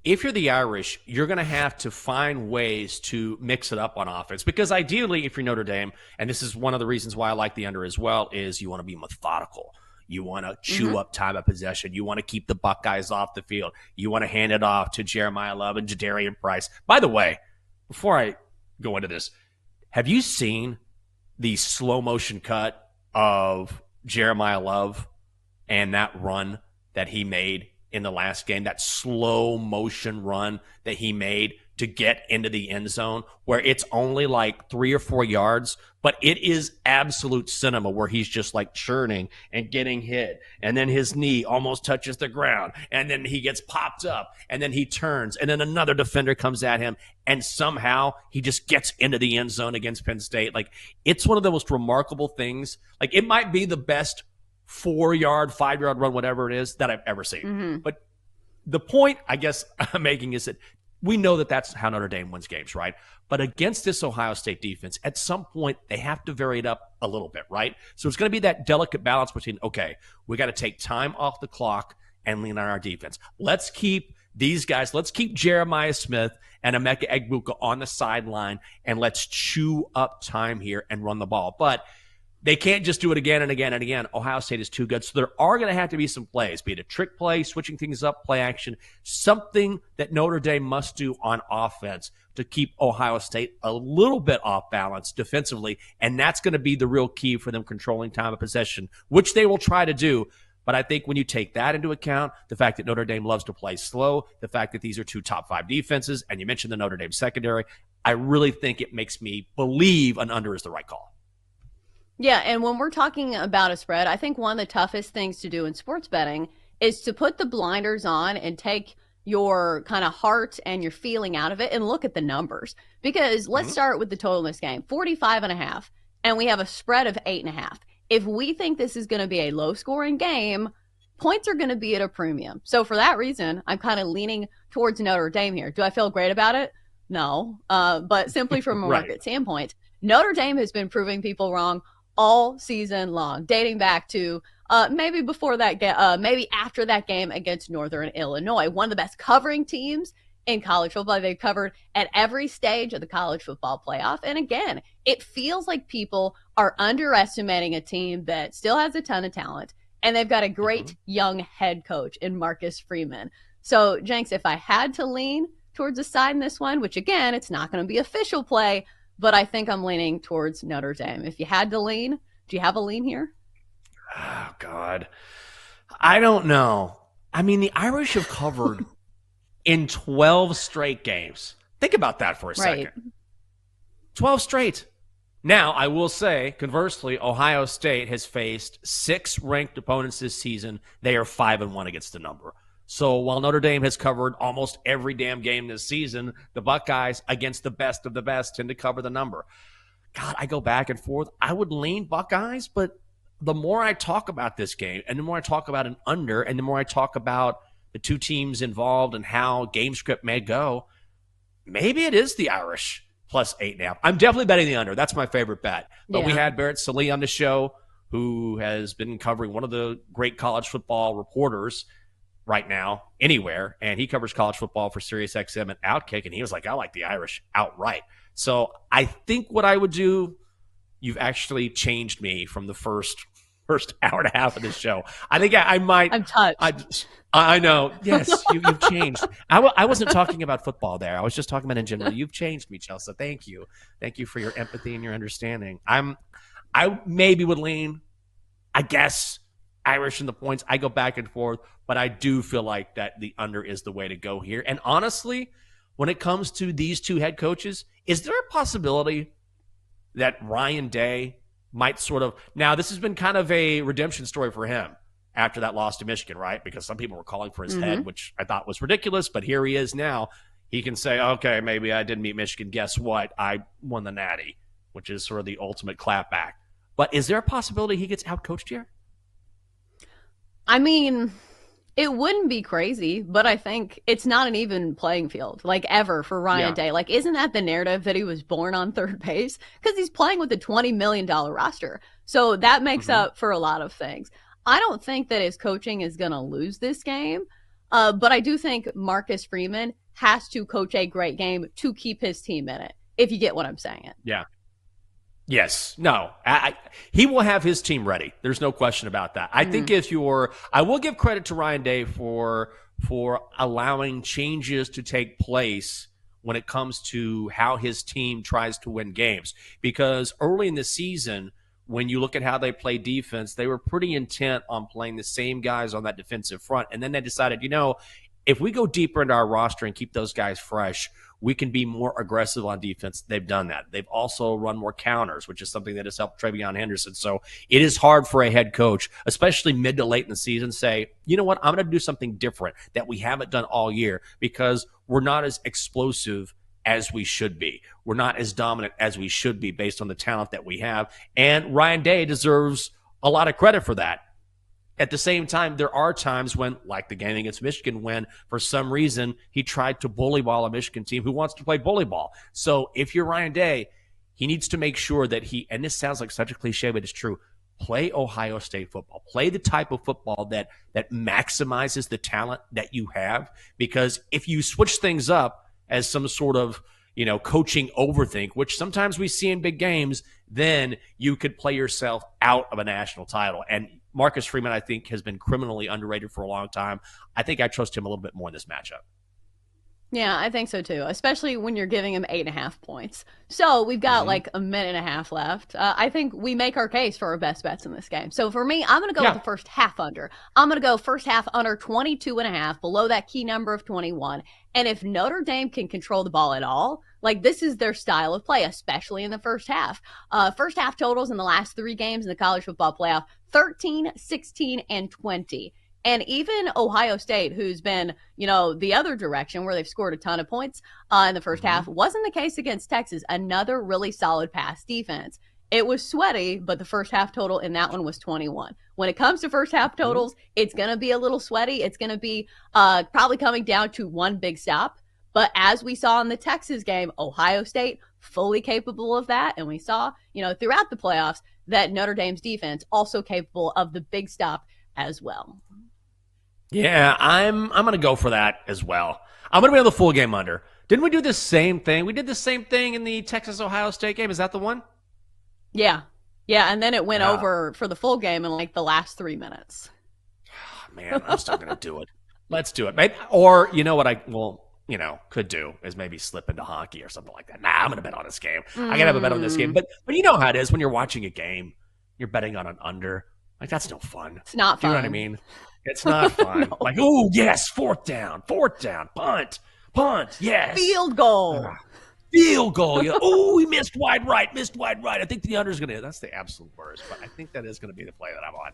if you're the Irish, you're going to have to find ways to mix it up on offense. Because ideally, if you're Notre Dame, and this is one of the reasons why I like the under as well, is you want to be methodical. You want to chew up time of possession. You want to keep the Buckeyes off the field. You want to hand it off to Jeremiah Love and Jadarian Price. By the way, before I go into this, have you seen the slow motion cut of Jeremiah Love and that run that he made in the last game, that slow motion run that he made to get into the end zone, where it's only like 3 or 4 yards, but it is absolute cinema, where he's just like churning and getting hit, and then his knee almost touches the ground, and then he gets popped up, and then he turns, and then another defender comes at him, and somehow he just gets into the end zone against Penn State. Like, it's one of the most remarkable things. Like, it might be the best 4-yard, 5-yard run, whatever it is, that I've ever seen. But the point I guess I'm making is that we know that that's how Notre Dame wins games, right? But against this Ohio State defense, at some point, they have to vary it up a little bit, right? So it's going to be that delicate balance between, okay, we got to take time off the clock and lean on our defense. Let's keep these guys, let's keep Jeremiah Smith and Emeka Egbuka on the sideline, and let's chew up time here and run the ball. But they can't just do it again and again and again. Ohio State is too good. So there are going to have to be some plays, be it a trick play, switching things up, play action, something that Notre Dame must do on offense to keep Ohio State a little bit off balance defensively. And that's going to be the real key for them controlling time of possession, which they will try to do. But I think when you take that into account, the fact that Notre Dame loves to play slow, the fact that these are 2 top 5 defenses, and you mentioned the Notre Dame secondary, I really think it makes me believe an under is the right call. Yeah, and when we're talking about a spread, I think one of the toughest things to do in sports betting is to put the blinders on and take your kind of heart and your feeling out of it and look at the numbers. Because let's start with the total in this game, 45.5, and we have a spread of 8.5. If we think this is going to be a low-scoring game, points are going to be at a premium. So for that reason, I'm kind of leaning towards Notre Dame here. Do I feel great about it? No, but simply from a market standpoint, Notre Dame has been proving people wrong all season long, dating back to maybe before that maybe after that game against Northern Illinois. One of the best covering teams in college football. They've covered at every stage of the college football playoff. And again, it feels like people are underestimating a team that still has a ton of talent, and they've got a great young head coach in Marcus Freeman. So, Jenks, if I had to lean towards a side in this one, which again, it's not going to be official play, but I think I'm leaning towards Notre Dame. If you had to lean, do you have a lean here? Oh, God. I don't know. I mean, the Irish have covered in 12 straight games. Think about that for a second. 12 straight. Now, I will say, conversely, Ohio State has faced 6 ranked opponents this season. They are 5-1 against the number. So while Notre Dame has covered almost every damn game this season, the Buckeyes, against the best of the best, tend to cover the number. God, I go back and forth. I would lean Buckeyes, but the more I talk about this game, and the more I talk about an under, and the more I talk about the 2 teams involved and how game script may go, maybe it is the Irish plus 8.5. I'm definitely betting the under. That's my favorite bet. But we had Barrett Sallee on the show, who has been covering one of the great college football reporters right now anywhere, and he covers college football for SiriusXM and Outkick, and he was like, I like the Irish outright. So I think what I would do, you've actually changed me from the first hour and a half of this show. I think I might. I'm touched. I know. Yes, you've changed. I wasn't talking about football there. I was just talking about in general. You've changed me, Chelsa. Thank you. Thank you for your empathy and your understanding. I maybe would lean, I guess, Irish in the points. I go back and forth, but I do feel like that the under is the way to go here. And honestly, when it comes to these 2 head coaches, is there a possibility that Ryan Day might sort of, now this has been kind of a redemption story for him after that loss to Michigan, right? Because some people were calling for his head, which I thought was ridiculous, but here he is now. He can say, okay, maybe I didn't beat Michigan. Guess what? I won the Natty, which is sort of the ultimate clapback. But is there a possibility he gets outcoached here? I mean, it wouldn't be crazy, but I think it's not an even playing field, like ever, for Ryan Day. Like, isn't that the narrative that he was born on third base? Because he's playing with a $20 million roster. So that makes up for a lot of things. I don't think that his coaching is going to lose this game. But I do think Marcus Freeman has to coach a great game to keep his team in it, if you get what I'm saying. Yeah. Yes. No. He will have his team ready. There's no question about that. I think I will give credit to Ryan Day for allowing changes to take place when it comes to how his team tries to win games. Because early in the season, when you look at how they play defense, they were pretty intent on playing the same guys on that defensive front. And then they decided, if we go deeper into our roster and keep those guys fresh, we can be more aggressive on defense. They've done that. They've also run more counters, which is something that has helped Travion Henderson. So it is hard for a head coach, especially mid to late in the season, say, you know what, I'm going to do something different that we haven't done all year because we're not as explosive as we should be. We're not as dominant as we should be based on the talent that we have. And Ryan Day deserves a lot of credit for that. At the same time, there are times when, like the game against Michigan, when for some reason he tried to bully ball a Michigan team who wants to play bully ball. So if you're Ryan Day, he needs to make sure that and this sounds like such a cliche, but it's true, play Ohio State football. Play the type of football that maximizes the talent that you have. Because if you switch things up as some sort of coaching overthink, which sometimes we see in big games, then you could play yourself out of a national title. And Marcus Freeman, I think, has been criminally underrated for a long time. I think I trust him a little bit more in this matchup. Yeah, I think so too, especially when you're giving him 8.5 points. So we've got like a minute and a half left. I think we make our case for our best bets in this game. So for me, I'm going to go with the first half under. I'm going to go first half under 22.5, below that key number of 21. And if Notre Dame can control the ball at all, like this is their style of play, especially in the first half. First half totals in the last 3 games in the college football playoff, 13, 16, and 20. And even Ohio State, who's been, the other direction where they've scored a ton of points in the first half, wasn't the case against Texas. Another really solid pass defense. It was sweaty, but the first half total in that one was 21. When it comes to first half totals, it's going to be a little sweaty. It's going to be probably coming down to one big stop. But as we saw in the Texas game, Ohio State fully capable of that. And we saw, throughout the playoffs that Notre Dame's defense also capable of the big stop as well. Yeah, I'm going to go for that as well. I'm going to be on the full game under. Didn't we do the same thing? We did the same thing in the Texas-Ohio State game. Is that the one? Yeah. Yeah, and then it went over for the full game in like the last 3 minutes. Oh, man, I'm still going to do it. Let's do it. Maybe, or you know what could do is maybe slip into hockey or something like that. Nah, I'm going to bet on this game. I got to have a bet on this game. But you know how it is when you're watching a game, you're betting on an under. Like, that's no fun. It's not fun. Do you know what I mean? It's not fun. No. Like, oh, yes, fourth down, punt, yes. Field goal. Field goal. Oh, he missed wide right. I think the under is going to – that's the absolute worst. But I think that is going to be the play that I'm on.